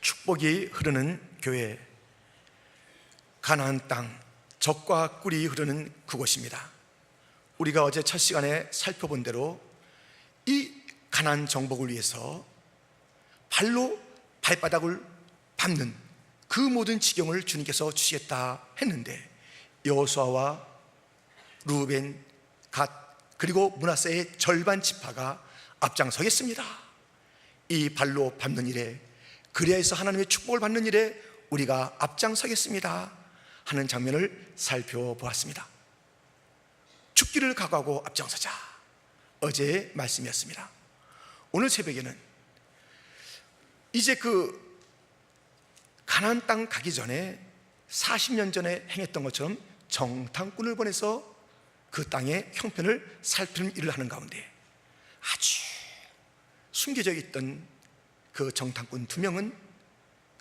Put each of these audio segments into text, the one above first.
축복이 흐르는 교회, 가나안 땅, 젖과 꿀이 흐르는 그곳입니다. 우리가 어제 첫 시간에 살펴본 대로 이 가나안 정복을 위해서 발로 발바닥을 밟는 그 모든 지경을 주님께서 주시겠다 했는데, 여호수아와 루벤, 갓, 그리고 므낫세의 절반 지파가 앞장서겠습니다. 이 발로 밟는 일에, 그리하여서 하나님의 축복을 받는 일에 우리가 앞장서겠습니다 하는 장면을 살펴보았습니다. 죽기를 각오하고 앞장서자, 어제의 말씀이었습니다. 오늘 새벽에는 이제 그 가나안 땅 가기 전에 40년 전에 행했던 것처럼 정탐꾼을 보내서 그 땅의 형편을 살피는 일을 하는 가운데, 아주 숨겨져 있던 그 정탐꾼 2명은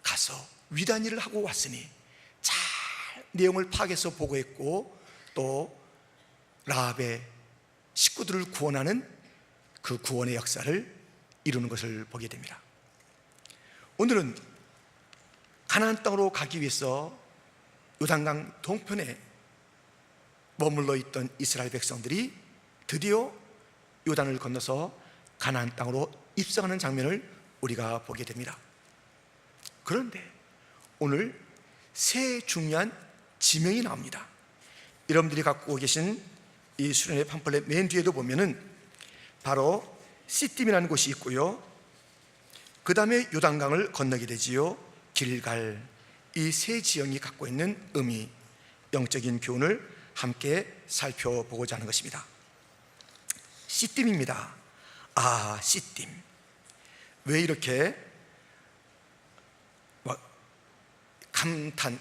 가서 위대한 일을 하고 왔으니 잘 내용을 파악해서 보고했고, 또 라합의 식구들을 구원하는 그 구원의 역사를 이루는 것을 보게 됩니다. 오늘은 가나안 땅으로 가기 위해서 요단강 동편에 머물러 있던 이스라엘 백성들이 드디어 요단을 건너서 가나안 땅으로 입성하는 장면을 우리가 보게 됩니다. 그런데 오늘 세 중요한 지명이 나옵니다. 여러분들이 갖고 계신 이 수련회 팜플렛 맨 뒤에도 보면은 바로 시딤이라는 곳이 있고요, 그 다음에 요단강을 건너게 되지요, 길갈. 이 세 지형이 갖고 있는 의미, 영적인 교훈을 함께 살펴보고자 하는 것입니다. 시딤입니다. 아, 시딤. 왜 이렇게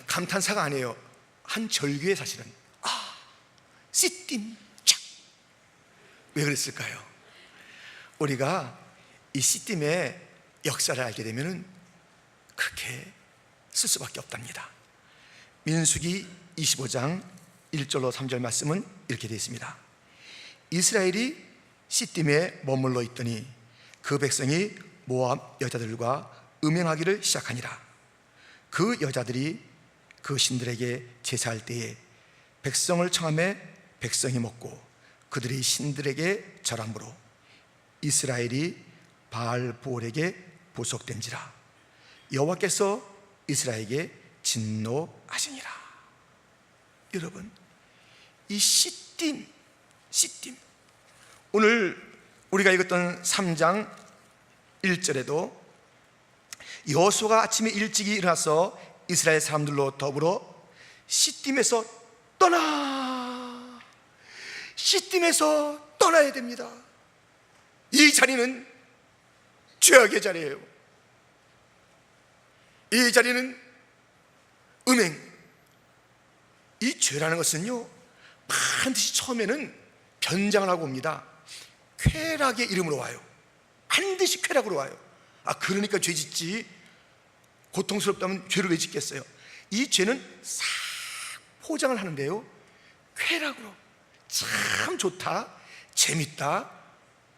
감탄사가 아니에요. 한 절규에 사실은 시딤 착. 왜 그랬을까요? 우리가 이 시딤의 역사를 알게 되면 그렇게 쓸 수밖에 없답니다. 민수기 25장 1절로 3절 말씀은 이렇게 되어 있습니다. 이스라엘이 시딤에 머물러 있더니 그 백성이 모압 여자들과 음행하기를 시작하니라. 그 여자들이 그 신들에게 제사할 때에 백성을 청하매 백성이 먹고 그들이 신들에게 절함으로 이스라엘이 바알보올에게 보속된지라. 여호와께서 이스라엘에게 진노하시니라. 여러분, 이 시딤, 오늘 우리가 읽었던 3장 1절에도 여호수아가 아침에 일찍이 일어나서 이스라엘 사람들로 더불어 시딤에서 떠나야 됩니다. 이 자리는 죄악의 자리예요. 이 자리는 음행. 이 죄라는 것은요, 반드시 처음에는 변장을 하고 옵니다. 쾌락의 이름으로 와요. 반드시 쾌락으로 와요. 그러니까 죄 짓지, 고통스럽다면 죄를 왜 짓겠어요? 이 죄는 싹 포장을 하는데요, 쾌락으로, 참 좋다, 재밌다,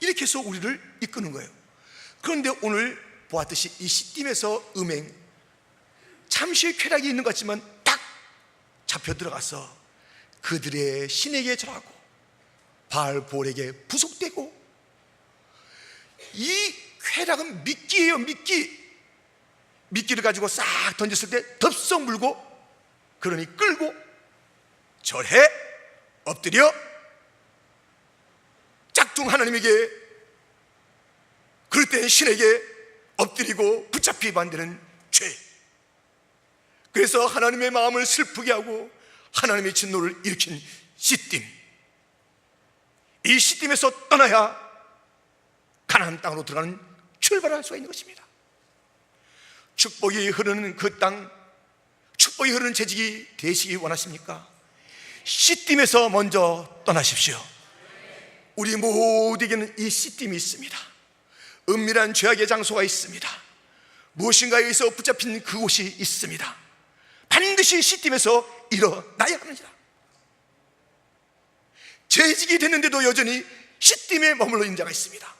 이렇게 해서 우리를 이끄는 거예요. 그런데 오늘 보았듯이 이 시딤에서 음행, 잠시의 쾌락이 있는 것 같지만 딱 잡혀 들어가서 그들의 신에게 절하고 바알보올에게 부속되고, 이 쾌락은 미끼예요. 미끼를 가지고 싹 던졌을 때 덥석 물고, 그러니 끌고 절해, 엎드려 짝퉁 하나님에게, 그럴 때는 신에게 엎드리고 붙잡히 만드는 죄. 그래서 하나님의 마음을 슬프게 하고 하나님의 진노를 일으킨 시딤. 이 시딤에서 떠나야 가나안 땅으로 들어가는 출발할 수가 있는 것입니다. 축복이 흐르는 그 땅, 축복이 흐르는 재직이 되시기 원하십니까? 시딤에서 먼저 떠나십시오. 우리 모두에게는 이 시딤이 있습니다. 은밀한 죄악의 장소가 있습니다. 무엇인가에 의해서 붙잡힌 그곳이 있습니다. 반드시 시딤에서 일어나야 하느니라. 재직이 됐는데도 여전히 시딤에 머물러 있는 자가 있습니다.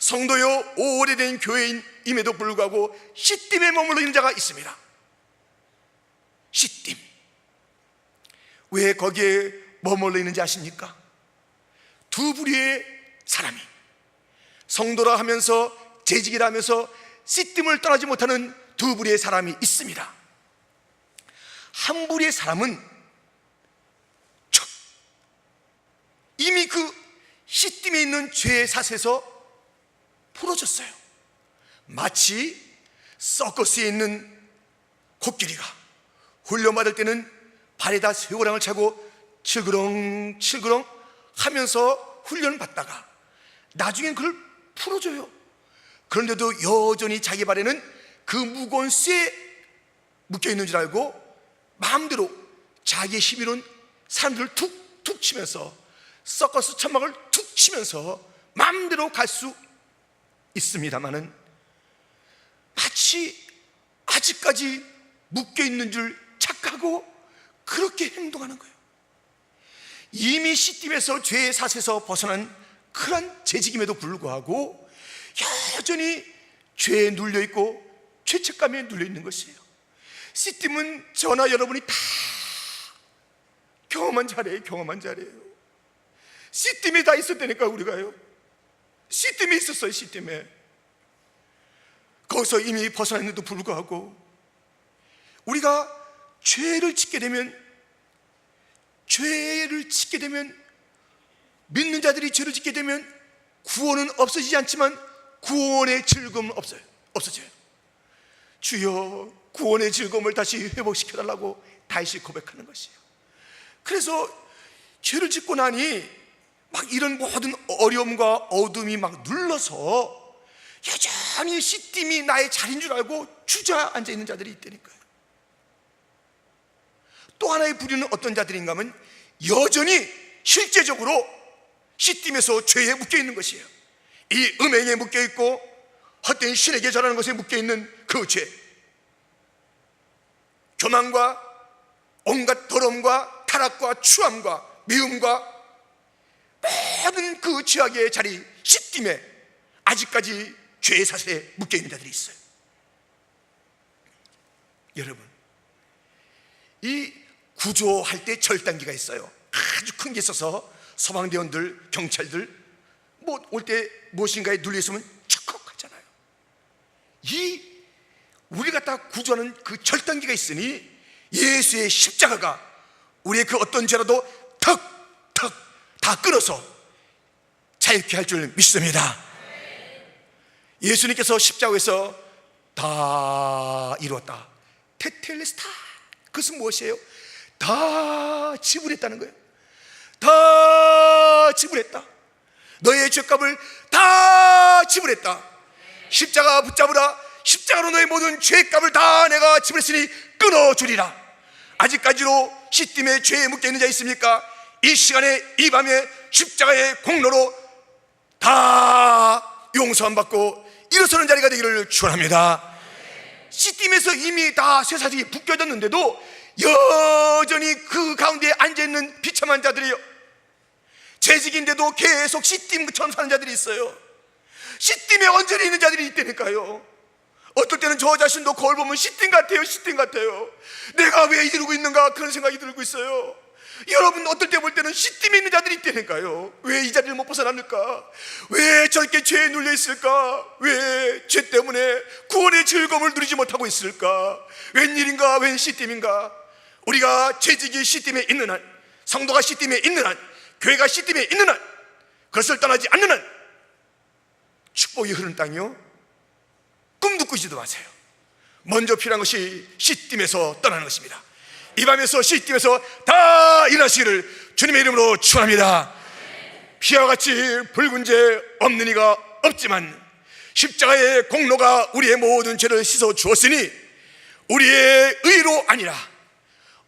성도요 오래된 교회인임에도 불구하고 시딤에 머물러 있는 자가 있습니다. 시딤. 왜 거기에 머물러 있는지 아십니까? 두 부류의 사람이 성도라 하면서 재직이라 하면서 시딤을 떠나지 못하는 두 부류의 사람이 있습니다. 한 부류의 사람은 이미 그 시딤에 있는 죄의 사슬에서 풀어졌어요. 마치 서커스에 있는 코끼리가 훈련받을 때는 발에다 쇠고랑을 차고 칠그렁칠그렁 하면서 훈련을 받다가 나중엔 그걸 풀어줘요. 그런데도 여전히 자기 발에는 그 무거운 쇠에 묶여있는 줄 알고 마음대로 자기의 힘이론 사람들을 툭툭 치면서 서커스 천막을 툭 치면서 마음대로 갈 수 있습니다마는 마치 아직까지 묶여있는 줄 착하고 그렇게 행동하는 거예요. 이미 시딤에서 죄의 사슬에서 벗어난 그런 재직임에도 불구하고 여전히 죄에 눌려있고 죄책감에 눌려있는 것이에요. 시딤은 저나 여러분이 다 경험한 자리예요. 경험한 자리예요. 시딤에 다 있었다니까. 우리가요 시딤에 있었어요. 시딤에 거기서 이미 벗어났는데도 불구하고 우리가 죄를 짓게 되면 믿는 자들이 죄를 짓게 되면 구원은 없어지지 않지만 구원의 즐거움은 없어져요. 주여 구원의 즐거움을 다시 회복시켜달라고 다시 고백하는 것이에요. 그래서 죄를 짓고 나니 막 이런 모든 어려움과 어둠이 막 눌러서 여전히 시딤이 나의 자리인 줄 알고 주저앉아 있는 자들이 있다니까요. 또 하나의 부류는 어떤 자들인가 하면 여전히 실제적으로 시딤에서 죄에 묶여있는 것이에요. 이 음행에 묶여있고 헛된 신에게 절하는 것에 묶여있는 그 죄, 교만과 온갖 더러움과 타락과 추함과 미움과 모든 그 죄악의 자리 시딤에 아직까지 죄의 사슬에 묶여있는 자들이 있어요. 여러분, 이 구조할 때 절단기가 있어요. 아주 큰 게 있어서 소방대원들, 경찰들 뭐 올 때 무엇인가에 눌려있으면 척척하잖아요. 이 우리가 다 구조하는 그 절단기가 있으니 예수의 십자가가 우리의 그 어떤 죄라도 턱턱 다 끊어서 자유케 할 줄 믿습니다. 예수님께서 십자가에서 다 이루었다, 테텔레스타, 그것은 무엇이에요? 다 지불했다는 거예요. 다 지불했다. 너의 죄값을 다 지불했다. 십자가 붙잡으라. 십자가로 너의 모든 죄값을 다 내가 지불했으니 끊어주리라. 아직까지도 시딤의 죄에 묶여있는 자 있습니까? 이 시간에 이 밤에 십자가의 공로로 다 용서함 받고 일어서는 자리가 되기를 축원합니다. 시딤에서 이미 다 쇠사슬이 묶여졌는데도 여전히 그 가운데 앉아있는 비참한 자들이요, 재직인데도 계속 시딤처럼 사는 자들이 있어요. 시딤에 얹혀 있는 자들이 있다니까요. 어떨 때는 저 자신도 거울 보면 시딤 같아요. 시딤 같아요. 내가 왜 이러고 있는가 그런 생각이 들고 있어요. 여러분 어떨 때 볼 때는 시딤에 있는 자들이 있다니까요. 왜 이 자리를 못 벗어납니까? 왜 저렇게 죄에 눌려 있을까? 왜 죄 때문에 구원의 즐거움을 누리지 못하고 있을까? 웬일인가? 웬 시딤인가? 우리가 재직이 시딤에 있는 한, 성도가 시딤에 있는 한, 교회가 시딤에 있는 한, 그것을 떠나지 않는 한 축복이 흐르는 땅이요, 꿈도 꾸지도 마세요. 먼저 필요한 것이 시딤에서 떠나는 것입니다. 이 밤에서 시딤에서 다 일어나시기를 주님의 이름으로 축원합니다. 피와 같이 붉은 죄 없는 이가 없지만 십자가의 공로가 우리의 모든 죄를 씻어 주었으니 우리의 의로 아니라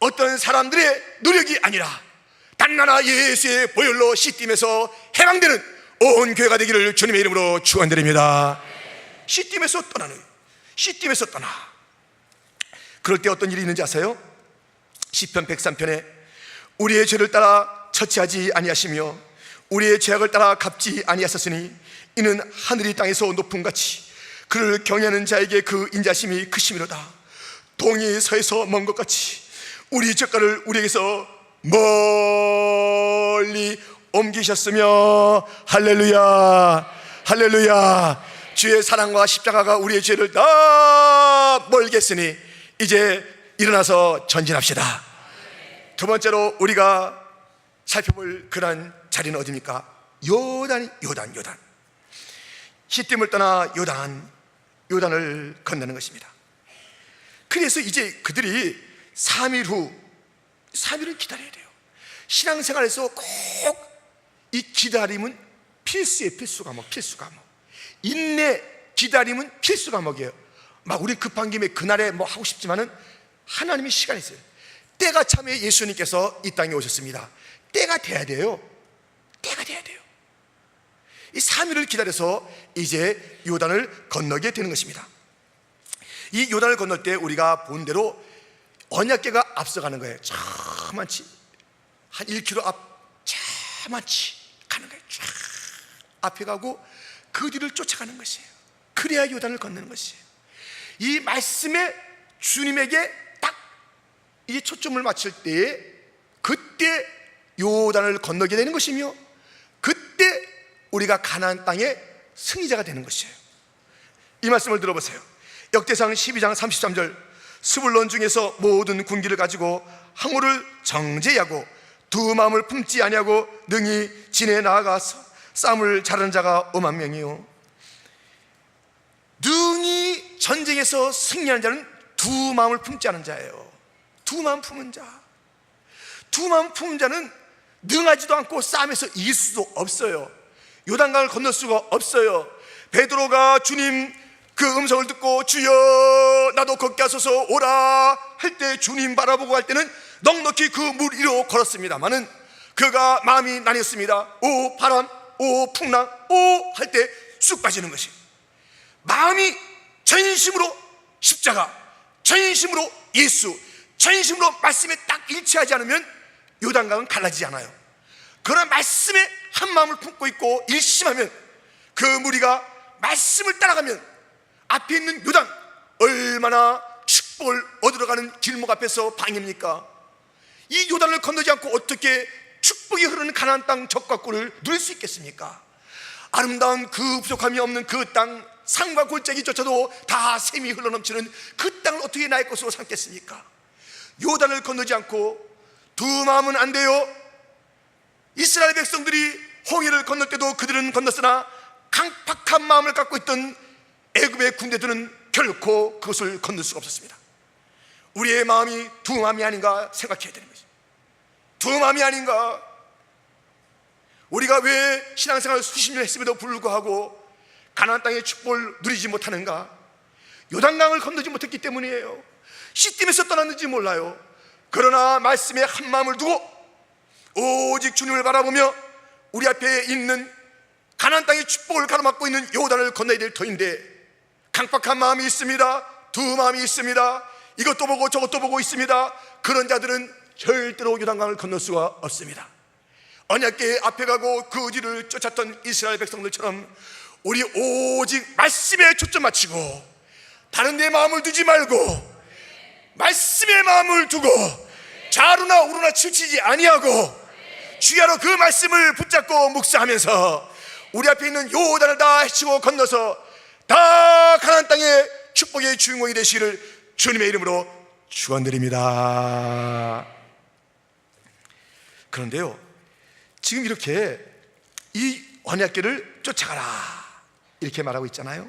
어떤 사람들의 노력이 아니라 단나나 예수의 보혈로 시딤에서 해방되는 온 교회가 되기를 주님의 이름으로 축원드립니다. 시딤에서 떠나는, 시딤에서 떠나. 그럴 때 어떤 일이 있는지 아세요? 시편 103편에 우리의 죄를 따라 처치하지 아니하시며 우리의 죄악을 따라 갚지 아니하셨으니 이는 하늘이 땅에서 높음같이 그를 경외하는 자에게 그 인자심이 크심이로다. 동이 서에서 먼 것 같이 우리 젓가를 우리에게서 멀리 옮기셨으며 할렐루야, 할렐루야. 주의 사랑과 십자가가 우리의 죄를 다 멀게 했으니 이제 일어나서 전진합시다. 두 번째로 우리가 살펴볼 그런 자리는 어디입니까? 요단. 시딤을 떠나 요단을 건너는 것입니다. 그래서 이제 그들이 3일 후 3일을 기다려야 돼요. 신앙생활에서 꼭 이 기다림은 필수예요. 필수 과목. 인내, 기다림은 필수 과목이에요. 막 우리 급한 김에 그날에 뭐 하고 싶지만은 하나님의 시간이 있어요. 때가 참에 예수님께서 이 땅에 오셨습니다. 때가 돼야 돼요. 이 3일을 기다려서 이제 요단을 건너게 되는 것입니다. 이 요단을 건널 때 우리가 본 대로 언약궤가 앞서가는 거예요. 자만치 한 1km 자만치 가는 거예요. 쫙 앞에 가고 그 뒤를 쫓아가는 것이에요. 그래야 요단을 건너는 것이에요. 이 말씀에 주님에게 딱 이게 초점을 맞출 때에 그때 요단을 건너게 되는 것이며, 그때 우리가 가나안 땅의 승리자가 되는 것이에요. 이 말씀을 들어보세요. 역대상 12장 33절, 스불론 중에서 모든 군기를 가지고 항우를 정죄하고 두 마음을 품지 아니하고 능히 진에 나아가서 싸움을 잘하는 자가 5만 명이요. 능히 전쟁에서 승리하는 자는 두 마음을 품지 않은 자예요. 두 마음 품은 자는 능하지도 않고 싸움에서 이길 수도 없어요. 요단강을 건널 수가 없어요. 베드로가 주님 그 음성을 듣고 주여 나도 걷게 하소서 오라 할 때, 주님 바라보고 할 때는 넉넉히 그 물 위로 걸었습니다마는 그가 마음이 나뉘었습니다. 오 바람, 오 풍랑, 오 할 때 쑥 빠지는 것이, 마음이 전심으로 십자가, 전심으로 예수, 전심으로 말씀에 딱 일치하지 않으면 요단강은 갈라지지 않아요. 그러나 말씀에 한 마음을 품고 있고 일심하면, 그 무리가 말씀을 따라가면 앞에 있는 요단, 얼마나 축복을 얻으러 가는 길목 앞에서 방입니까? 이 요단을 건너지 않고 어떻게 축복이 흐르는 가나안 땅 적과 꿀을 누릴 수 있겠습니까? 아름다운 그 부족함이 없는 그 땅, 산과 골짜기조차도 다 샘이 흘러넘치는 그 땅을 어떻게 나의 것으로 삼겠습니까? 요단을 건너지 않고 두 마음은 안 돼요. 이스라엘 백성들이 홍해를 건널 때도 그들은 건넜으나 강팍한 마음을 갖고 있던 애굽의 군대들은 결코 그것을 건널 수가 없었습니다. 우리의 마음이 두 마음이 아닌가 생각해야 되는 것입니다. 두 마음이 아닌가. 우리가 왜 신앙생활을 수십 년 했음에도 불구하고 가나안 땅의 축복을 누리지 못하는가? 요단강을 건너지 못했기 때문이에요. 시딤에서 떠났는지 몰라요. 그러나 말씀에 한 마음을 두고 오직 주님을 바라보며 우리 앞에 있는 가나안 땅의 축복을 가로막고 있는 요단을 건너야 될 터인데, 강팍한 마음이 있습니다. 두 마음이 있습니다. 이것도 보고 저것도 보고 있습니다. 그런 자들은 절대로 요단강을 건널 수가 없습니다. 언약궤 앞에 가고 그 뒤를 쫓았던 이스라엘 백성들처럼 우리 오직 말씀에 초점 맞추고 다른 데 마음을 두지 말고 말씀에 마음을 두고 좌로나 우로나 치우치지 아니하고 주야로 그 말씀을 붙잡고 묵상하면서 우리 앞에 있는 요단을 다 헤치고 건너서 다 가나안 땅의 축복의 주인공이 되시기를 주님의 이름으로 축원드립니다. 그런데요, 지금 이렇게 이 언약궤를 쫓아가라 이렇게 말하고 있잖아요.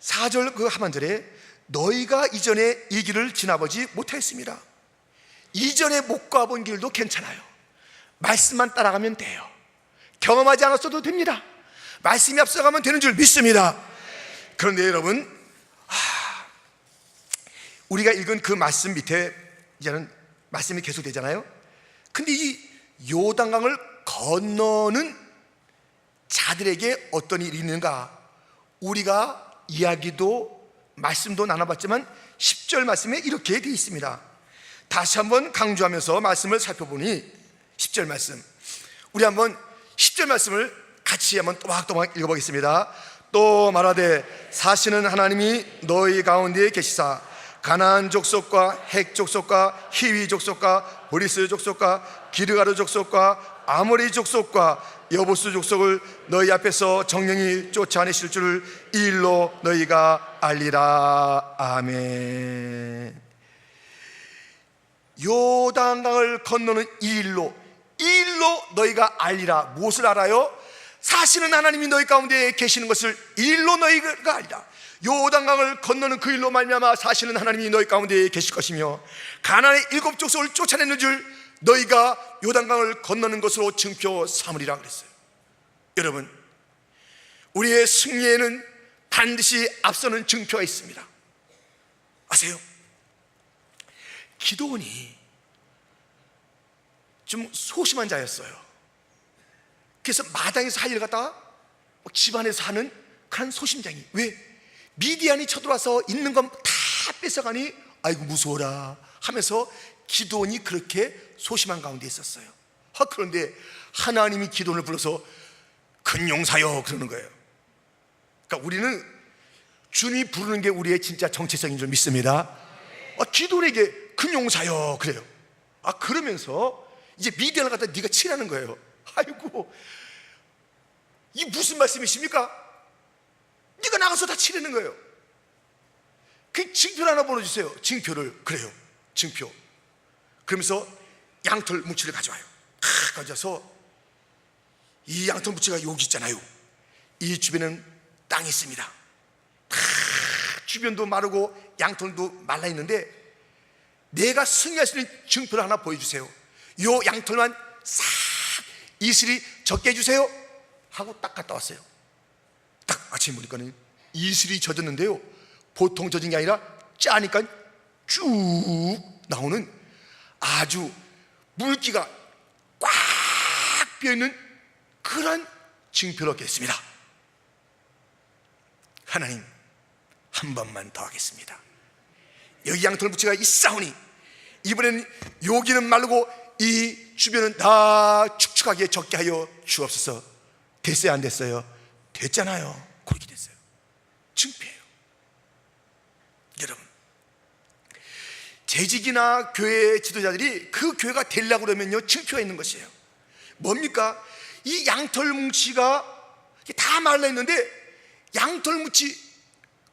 4절 그 하반절에 너희가 이전에 이 길을 지나보지 못했습니다. 이전에 못 가본 길도 괜찮아요. 말씀만 따라가면 돼요. 경험하지 않았어도 됩니다. 말씀이 앞서가면 되는 줄 믿습니다. 그런데 여러분, 우리가 읽은 그 말씀 밑에 이제는 말씀이 계속 되잖아요. 근데 이 요단강을 건너는 자들에게 어떤 일이 있는가? 우리가 이야기도 말씀도 나눠봤지만 10절 말씀에 이렇게 되어 있습니다. 다시 한번 강조하면서 말씀을 살펴보니 10절 말씀, 우리 한번 10절 말씀을 같이 한번 또박또박 읽어보겠습니다. 또 말하되 사시는 하나님이 너희 가운데 계시사 가나안 족속과 헷 족속과 히위 족속과 브리스 족속과 기르가르 족속과 아모리 족속과 여부스 족속을 너희 앞에서 정령이 쫓아내실 줄을 이 일로 너희가 알리라. 아멘. 요단강을 건너는 이 일로 너희가 알리라. 무엇을 알아요? 사시는 하나님이 너희 가운데 계시는 것을 이 일로 너희가 알리라. 요단강을 건너는 그 일로 말미암아 사시는 하나님이 너희 가운데 계실 것이며 가나안의 7 족속을 쫓아내는 줄 너희가 요단강을 건너는 것으로 증표 삼으리라 그랬어요. 여러분, 우리의 승리에는 반드시 앞서는 증표가 있습니다. 아세요? 기드온이 좀 소심한 자였어요. 그래서 마당에서 할 일 갖다가 집안에서 하는 그런 소심장이, 왜? 미디안이 쳐들어와서 있는 건 다 뺏어가니 아이고 무서워라 하면서 기드온이 그렇게 소심한 가운데 있었어요. 그런데 하나님이 기드온을 불러서 근용사여 그러는 거예요. 그러니까 우리는 주님이 부르는 게 우리의 진짜 정체성인 줄 믿습니다. 기드온에게 근용사여 그래요. 그러면서 이제 미디안을 갖다 네가 치라는 거예요. 아이고, 이게 무슨 말씀이십니까? 네가 나가서 다 치라는 거예요. 그 징표를 하나 보내주세요. 징표를. 그래요, 징표. 그러면서 양털 뭉치를 가져와요. 가져와서 이 양털 뭉치가 여기 있잖아요. 이 주변에는 땅이 있습니다. 주변도 마르고 양털도 말라 있는데 내가 승리할 수 있는 증표를 하나 보여주세요. 요 양털만 싹 이슬이 젖게 해주세요 하고 딱 갔다 왔어요. 딱 아침에 보니까는 이슬이 젖었는데요, 보통 젖은 게 아니라 짜니까 쭉 나오는 아주 물기가 꽉 비어있는 그런 징표를 얻겠습니다. 하나님, 한 번만 더 하겠습니다. 여기 양털 부치가 있사오니 이번에는 여기는 마르고 이 주변은 다 축축하게 적게 하여 주옵소서. 됐어요, 안 됐어요? 됐잖아요. 그렇게 됐어요. 증표예요. 여러분, 재직이나 교회 지도자들이 그 교회가 되려고 그러면요, 증표가 있는 것이에요. 뭡니까? 이 양털 뭉치가 다 말라 있는데 양털 뭉치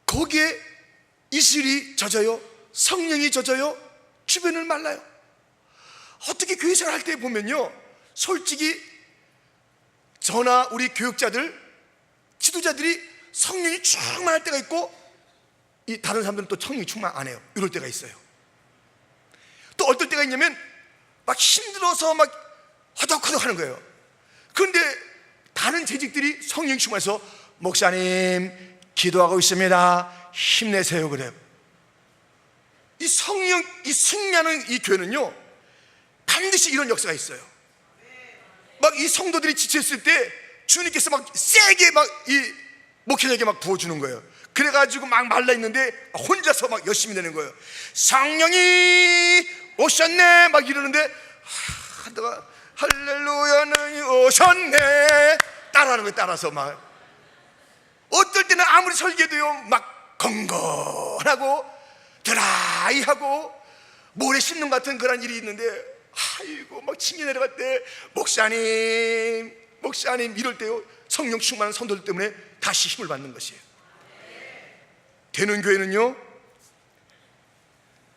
거기에 이슬이 젖어요, 성령이 젖어요, 주변을 말라요. 어떻게 교회 생활 할 때 보면요, 솔직히 저나 우리 교육자들, 지도자들이 성령이 충만할 때가 있고 이 다른 사람들은 또 성령이 충만 안 해요. 이럴 때가 있어요. 또 어떨 때가 있냐면 막 힘들어서 막 허덕허덕 하는 거예요. 그런데 다른 재직들이 성령이 충만해서 목사님 기도하고 있습니다, 힘내세요 그래요. 이 성령, 이 승리하는 이 교회는요 반드시 이런 역사가 있어요. 막 이 성도들이 지쳤을 때 주님께서 막 세게 막 이 목회자에게 막 부어주는 거예요. 그래가지고 막 말라있는데 혼자서 막 열심히 내는 거예요. 성령이 오셨네 막 이러는데 하다가 할렐루야는 오셨네 따라하는 거예요. 따라서 막 어떨 때는 아무리 설계도요 막 건건하고 드라이하고 모래 씹는 같은 그런 일이 있는데 아이고 막 층에 내려갈 때 목사님 이럴 때요 성령 충만한 성도들 때문에 다시 힘을 받는 것이에요. 되는 교회는요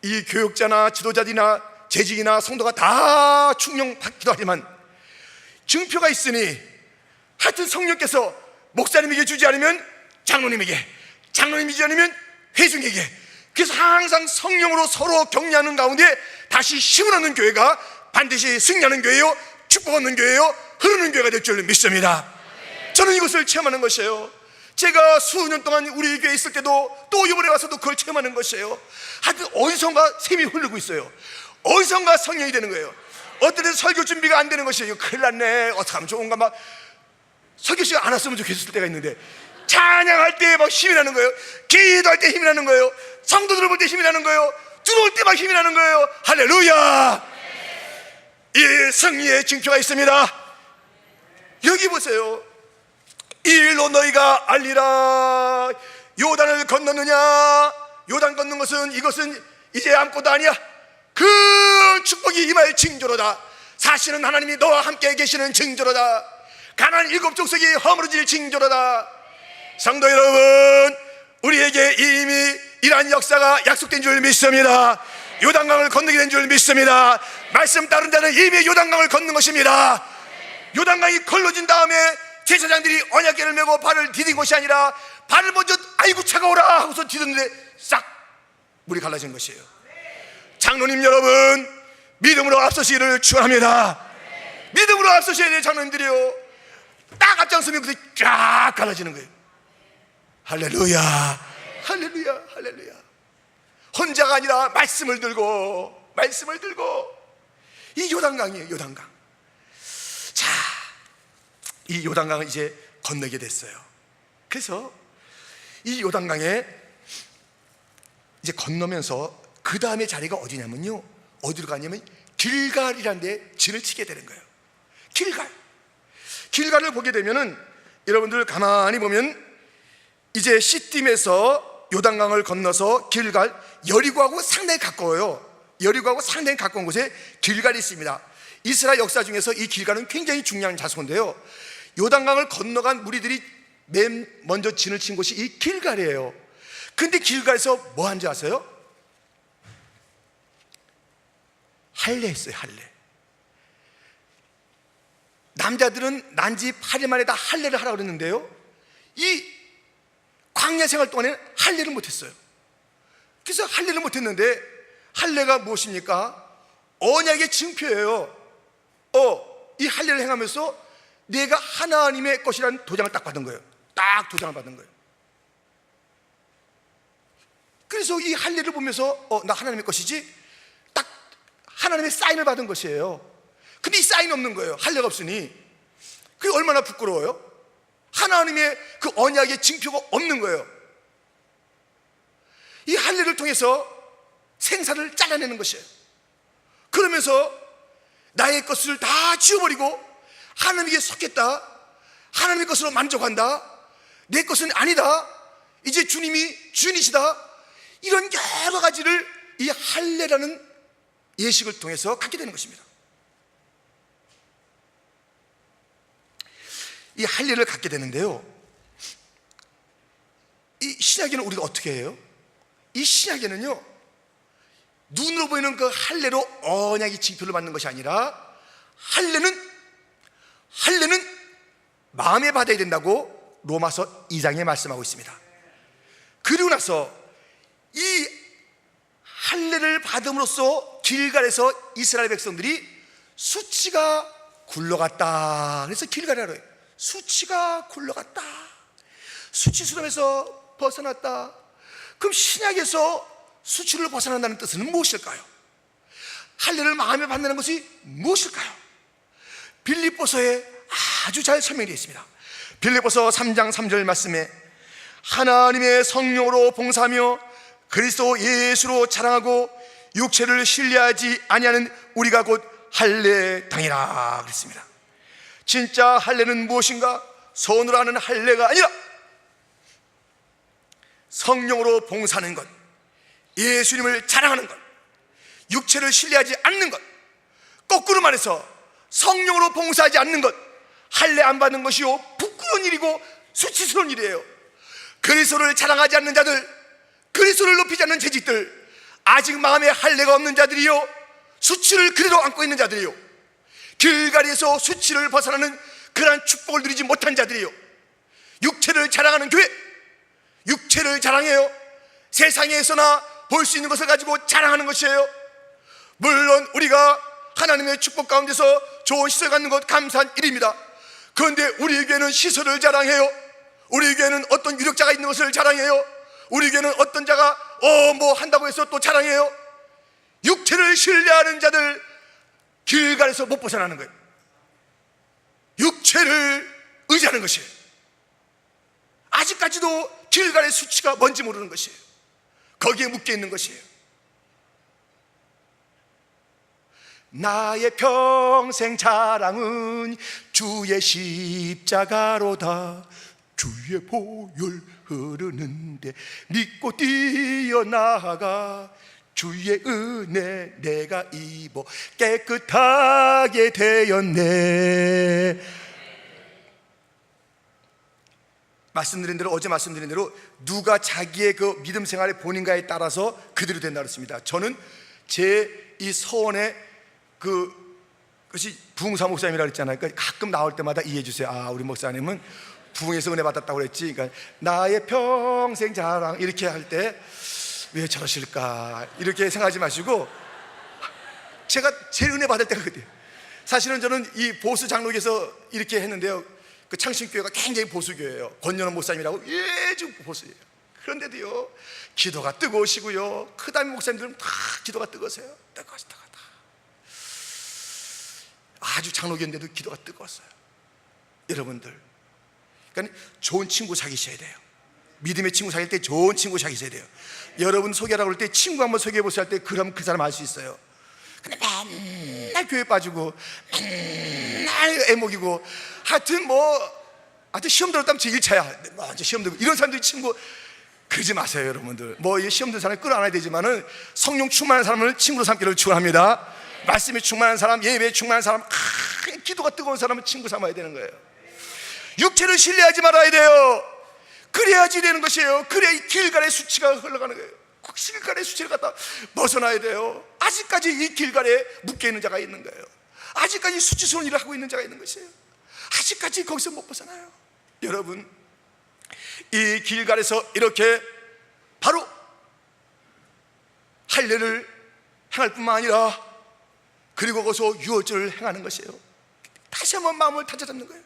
이 교육자나 지도자들이나 재직이나 성도가 다 충령받기도 하지만 증표가 있으니 하여튼 성령께서 목사님에게 주지 않으면 장로님에게, 장로님이 주지 않으면 회중에게, 그래서 항상 성령으로 서로 격려하는 가운데 다시 힘을 얻는 교회가 반드시 승리하는 교회요, 축복 얻는 교회요, 흐르는 교회가 될 줄 믿습니다. 저는 이것을 체험하는 것이에요. 제가 수년 동안 우리 교회에 있을 때도 또 이번에 와서도 그걸 체험하는 것이에요. 하여튼 어디선가 샘이 흐르고 있어요. 어디선가 성령이 되는 거예요. 어떤 데서 설교 준비가 안 되는 것이에요. 큰일 났네, 어떡하면 좋은가, 막 설교 시간 안 왔으면 좋겠을 때가 있는데 찬양할 때 막 힘이 나는 거예요. 기도할 때 힘이 나는 거예요. 성도들을 볼 때 힘이 나는 거예요. 들어올 때 막 힘이 나는 거예요. 할렐루야. 이 승리의 징표가 있습니다. 여기 보세요. 이 일로 너희가 알리라. 요단을 건넜느냐? 요단 건넌 것은, 이것은 이제 아무것도 아니야. 그 축복이 임할 징조로다. 사실은 하나님이 너와 함께 계시는 징조로다. 가나안 7족속이 허물어질 징조로다. 성도 여러분, 우리에게 이미 이러한 역사가 약속된 줄 믿습니다. 요단강을 건너게 된 줄 믿습니다. 말씀 따른 자는 이미 요단강을 건넌 것입니다. 요단강이 걸러진 다음에 제사장들이 언약궤를 메고 발을 디딘 것이 아니라 발을 먼저 아이고 차가워라 하고서 디뎠는데 싹 물이 갈라진 것이에요. 장로님 여러분, 믿음으로 앞서시기를 축원합니다. 믿음으로 앞서셔야 돼요. 장로님들이요. 딱 앞장서면 그게 쫙 갈라지는 거예요. 할렐루야, 할렐루야, 할렐루야. 혼자가 아니라 말씀을 들고 이 요단강이에요. 요단강. 자, 이 요단강을 이제 건너게 됐어요. 그래서 이 요단강에 이제 건너면서 그 다음에 자리가 어디냐면요, 어디로 가냐면 길갈이라는 데 진을 치게 되는 거예요. 길갈을 보게 되면은 여러분들 가만히 보면 이제 시딤에서 요단강을 건너서 길갈, 여리고하고 상당히 가까워요. 여리고하고 상당히 가까운 곳에 길갈이 있습니다. 이스라엘 역사 중에서 이 길갈은 굉장히 중요한 장소인데요, 요단강을 건너간 무리들이 맨 먼저 진을 친 곳이 이 길갈이에요. 근데 길갈에서 뭐 한지 아세요? 할례 했어요. 할례. 남자들은 난지 8일 만에 다 할례를 하라고 그랬는데요, 이 광야 생활 동안에는 할례를 못했어요. 그래서 할례를 못했는데, 할례가 무엇입니까? 언약의 징표예요. 이 할례를 행하면서 내가 하나님의 것이라는 도장을 딱 받은 거예요. 딱 도장을 받은 거예요. 그래서 이 할례를 보면서 나 하나님의 것이지, 딱 하나님의 사인을 받은 것이에요. 근데 이 사인이 없는 거예요. 할례가 없으니. 그게 얼마나 부끄러워요? 하나님의 그 언약의 징표가 없는 거예요. 이 할례를 통해서 생사를 잘라내는 것이에요. 그러면서 나의 것을 다 지워버리고 하나님에게 속겠다, 하나님의 것으로 만족한다, 내 것은 아니다, 이제 주님이 주인이시다, 이런 여러 가지를 이 할례라는 예식을 통해서 갖게 되는 것입니다. 이 할례를 갖게 되는데요, 이 신약에는 우리가 어떻게 해요? 이 신약에는요, 눈으로 보이는 그 할례로 언약의 징표를 받는 것이 아니라 할례는 마음에 받아야 된다고 로마서 2장에 말씀하고 있습니다. 그리고 나서 이 할례를 받음으로써 길갈에서 이스라엘 백성들이 수치가 굴러갔다. 그래서 길갈이라고 해요. 수치가 굴러갔다. 수치스러움에서 벗어났다. 그럼 신약에서 수치를 벗어난다는 뜻은 무엇일까요? 할례를 마음에 받는 것이 무엇일까요? 빌립보서에 아주 잘 설명되어 있습니다. 빌립보서 3장 3절 말씀에 하나님의 성령으로 봉사하며 그리스도 예수로 자랑하고 육체를 신뢰하지 아니하는 우리가 곧 할례당이라 그랬습니다. 진짜 할례는 무엇인가? 손으로 하는 할례가 아니라 성령으로 봉사하는 것, 예수님을 자랑하는 것, 육체를 신뢰하지 않는 것, 거꾸로 말해서 성령으로 봉사하지 않는 것, 할례 안 받는 것이요 부끄러운 일이고 수치스러운 일이에요. 그리스도를 자랑하지 않는 자들, 그리스도를 높이지 않는 재직들, 아직 마음에 할례가 없는 자들이요, 수치를 그대로 안고 있는 자들이요, 길갈에서 수치를 벗어나는 그러한 축복을 누리지 못한 자들이요, 육체를 자랑하는 교회, 육체를 자랑해요. 세상에서나 볼 수 있는 것을 가지고 자랑하는 것이에요. 물론 우리가 하나님의 축복 가운데서 좋은 시설 갖는 것 감사한 일입니다. 그런데 우리 교회는 시설을 자랑해요. 우리 교회는 어떤 유력자가 있는 것을 자랑해요. 우리 교회는 어떤 자가 뭐 한다고 해서 또 자랑해요. 육체를 신뢰하는 자들 길갈에서 못 벗어나는 거예요. 육체를 의지하는 것이에요. 아직까지도 길갈의 수치가 뭔지 모르는 것이에요. 거기에 묶여 있는 것이에요. 나의 평생 자랑은 주의 십자가로다. 주의 보혈 흐르는데 믿고 뛰어나가 주의 은혜 내가 입어 깨끗하게 되었네. 말씀드린 대로, 어제 말씀드린 대로 누가 자기의 그 믿음 생활의 본인가에 따라서 그대로 된다 그랬습니다. 저는 제 이 서원의 그것이 부흥사 목사님이라고 그랬잖아요. 그러니까 가끔 나올 때마다 이해해 주세요. 아, 우리 목사님은 부흥에서 은혜 받았다고 그랬지. 그러니까 나의 평생 자랑 이렇게 할 때 왜 저러실까 이렇게 생각하지 마시고, 제가 제일 은혜 받을 때가 그때요. 사실은 저는 이 보수 장로교에서 이렇게 했는데요, 그 창신교회가 굉장히 보수교회예요. 권연원 목사님이라고 예주 보수예요. 그런데도요 기도가 뜨거우시고요, 그 다음에 목사님들은 다 기도가 뜨거우세요. 뜨거웠다. 아주 장로교인데도 기도가 뜨거웠어요. 여러분들, 그러니까 좋은 친구 사귀셔야 돼요. 믿음의 친구 사귈 때 좋은 친구 사귀셔야 돼요. 여러분 소개하라고 할 때 친구 한번 소개해 보세요 할 때 그럼 그 사람 알 수 있어요. 근데 맨날 교회 빠지고 맨날 애먹이고 하여튼 시험 들었다면 제 1차야 먼저 시험 들고 이런 사람들이 친구, 그러지 마세요 여러분들. 이 시험 든 사람을 끌어안아야 되지만은 성령 충만한 사람을 친구로 삼기를 축원합니다. 말씀에 충만한 사람, 예배에 충만한 사람, 기도가 뜨거운 사람은 친구 삼아야 되는 거예요. 육체를 신뢰하지 말아야 돼요. 그래야지 되는 것이에요. 그래야 이 길갈의 수치가 흘러가는 거예요. 꼭 길갈의 수치를 갖다 벗어나야 돼요. 아직까지 이 길갈에 묶여있는 자가 있는 거예요. 아직까지 수치스러운 일을 하고 있는 자가 있는 것이에요. 아직까지 거기서 못 벗어나요. 여러분, 이 길갈에서 이렇게 바로 할례를 행할 뿐만 아니라 그리고 거기서 유월절을 행하는 것이에요. 다시 한번 마음을 다잡는 거예요.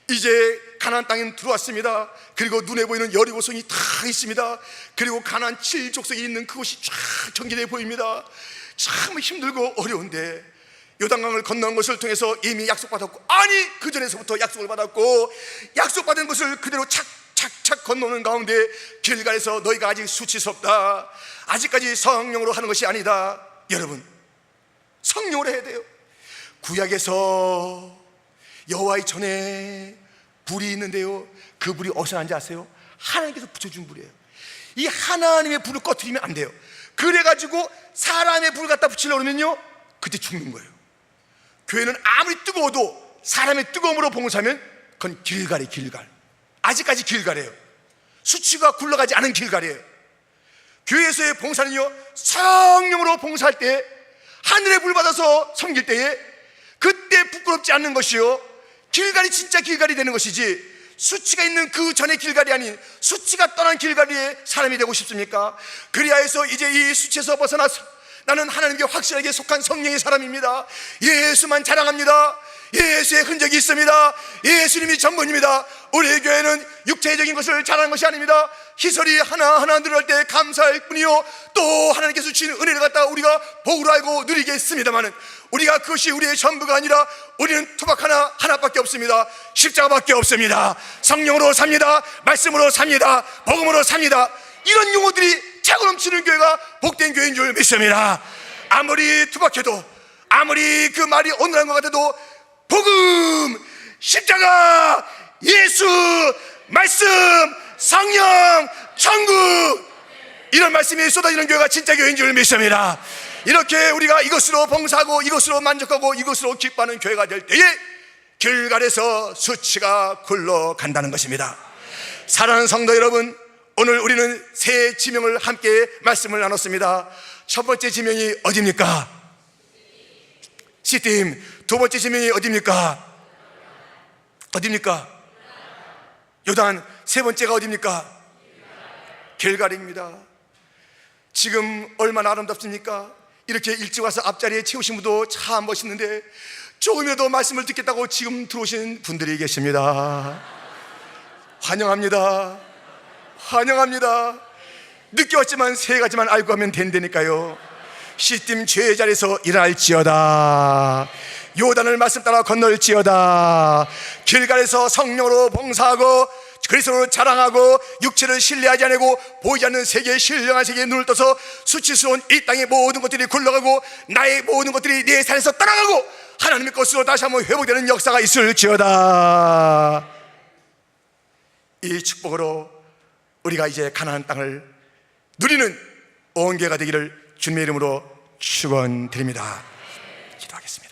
이제 가나안 땅에 들어왔습니다. 그리고 눈에 보이는 여리고성이 다 있습니다. 그리고 가나안 7족속에 있는 그곳이 쫙 전개되어 보입니다. 참 힘들고 어려운데 요단강을 건너는 것을 통해서 이미 약속받았고, 아니 그 전에서부터 약속을 받았고, 약속받은 것을 그대로 착착착 건너는 가운데 길갈에서 너희가 아직 수치스럽다, 아직까지 성령으로 하는 것이 아니다. 여러분, 성령으로 해야 돼요. 구약에서 여호와의 전에 불이 있는데요, 그 불이 어디서 나는지 아세요? 하나님께서 붙여준 불이에요. 이 하나님의 불을 꺼트리면 안 돼요. 그래가지고 사람의 불을 갖다 붙이려고 그러면요, 그때 죽는 거예요. 교회는 아무리 뜨거워도 사람의 뜨거움으로 봉사하면 그건 길갈이에요. 길갈. 아직까지 길갈이에요. 수치가 굴러가지 않은 길갈이에요. 교회에서의 봉사는요, 성령으로 봉사할 때, 하늘의 불 받아서 섬길 때에 그때 부끄럽지 않는 것이요, 길갈이 진짜 길갈이 되는 것이지, 수치가 있는 그 전의 길갈이 아닌 수치가 떠난 길갈이의 사람이 되고 싶습니까? 그리하여서 이제 이 수치에서 벗어나서 나는 하나님께 확실하게 속한 성령의 사람입니다, 예수만 자랑합니다, 예수의 흔적이 있습니다, 예수님이 전부입니다. 우리 교회는 육체적인 것을 자랑하는 것이 아닙니다. 희설이 하나하나 늘어날 때 감사할 뿐이요, 또 하나님께서 주신 은혜를 갖다 우리가 복으로 알고 누리게 했습니다마는, 우리가 그것이 우리의 전부가 아니라 우리는 투박 하나밖에 없습니다. 십자가밖에 없습니다. 성령으로 삽니다. 말씀으로 삽니다. 복음으로 삽니다. 이런 용어들이 차고 넘치는 교회가 복된 교회인 줄 믿습니다. 아무리 투박해도, 아무리 그 말이 어눌한 것 같아도 복음, 십자가, 예수, 말씀, 성령, 천국, 이런 말씀이 쏟아지는 교회가 진짜 교회인 줄 믿습니다. 이렇게 우리가 이것으로 봉사하고 이것으로 만족하고 이것으로 기뻐하는 교회가 될 때에 길갈에서 수치가 굴러간다는 것입니다. 사랑하는 성도 여러분, 오늘 우리는 세 지명을 함께 말씀을 나눴습니다. 첫 번째 지명이 어디입니까? 시팀. 두 번째 지명이 어디입니까? 어디입니까? 요단. 세 번째가 어디입니까? 길갈입니다. 지금 얼마나 아름답습니까? 이렇게 일찍 와서 앞자리에 채우신 분도 참 멋있는데, 조금이라도 말씀을 듣겠다고 지금 들어오신 분들이 계십니다. 환영합니다. 환영합니다. 늦게 왔지만 세 가지만 알고 하면 된다니까요. 시팀 죄의 자리에서 일할지어다, 요단을 말씀 따라 건널지어다, 길갈에서 성령으로 봉사하고 그리스도로 자랑하고 육체를 신뢰하지 않고 보이지 않는 세계의 신령한 세계에 눈을 떠서 수치스러운 이 땅의 모든 것들이 굴러가고 나의 모든 것들이 내 삶에서 떠나가고 하나님의 것으로 다시 한번 회복되는 역사가 있을지어다. 이 축복으로 우리가 이제 가나안 땅을 누리는 온 교회가 되기를 주님의 이름으로 축원드립니다. 기도하겠습니다.